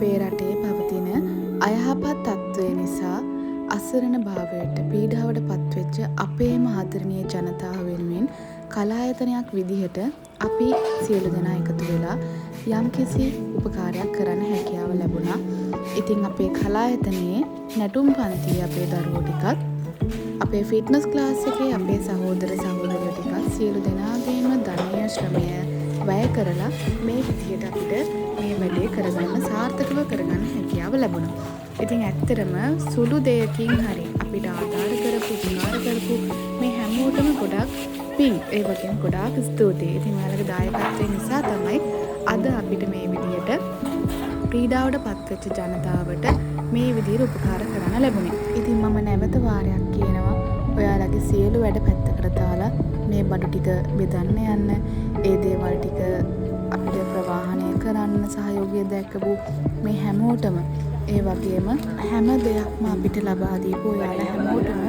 අපේ රටේ පවතින අයහපත් තත්ත්වය නිසා අසරණ භාවයට පීඩාවට පත්වෙච්ච අපේම ආදරණීය ජනතාව වෙනුවෙන් කලායතනයක් විදිහට අපි සියලු දෙනා එකතු වෙලා යම්කිසි උපකාරයක් කරන්න හැකියාව ලැබුණා. ඉතින් අපේ කලායතනයේ නැටුම් පන්තියේ අපේ දරුවෝ ටිකත් අපේ ෆිට්නස් ක්ලාස් එකේ අපේ සහෝදර සහෝදරියෝ ටිකත් සියලු දෙනාගේම ධනය ශ්‍රමය වැය කරලා මේ විදියට අපිට මේ වැඩේ කරගන්න සාර්ථකව කරගන්න හැකියාව ලැබුණා. ඉතින් ඇත්තටම සුළු දෙයකින් හරි අපිට ආධාර කරපු උපකාර කරපු මේ හැමෝටම ගොඩක් පිං ඒ වගේම ගොඩාක් ස්තුතියි. ඉතින් ඔයාලගේ දායකත්වය නිසා තමයි අද අපිට මේ විදියට පීඩාවට පත්වෙච්ච ජනතාවට මේ විදිහට උපකාර කරන්න ලැබුණේ. ඉතින් මම නැවත වාරයක් කියනවා ඔයාලගේ සියලු වැඩ පැත්තකට දාලා මේ බඩු ටික බෙදන්න යන්න. ඒ දේවල් ටික අපිට ප්‍රවාහනය කරන්න සහයෝගය දැක්වපු මේ හැමෝටම ඒ වගේම හැම දෙයක්ම අපිට ලබා දීපු ඔයාලා හැමෝටම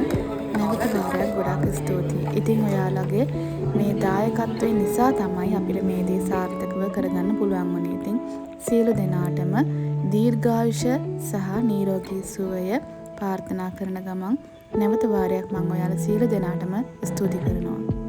නැවත වාරයක් ගොඩාක් ස්තුතියි. ඉතින් ඔයාලගේ මේ දායකත්වය නිසා තමයි අපිට මේ දේ සාර්ථකව කරගන්න පුළුවන් වුණේ. ඉතින් සියලු දෙනාටම දීර්ඝායුෂ සහ නිරෝගී සුවය ප්‍රාර්ථනා කරන ගමන් නැවත වාරයක් මම ඔයාලා සියලු දෙනාටම ස්තුති කරනවා.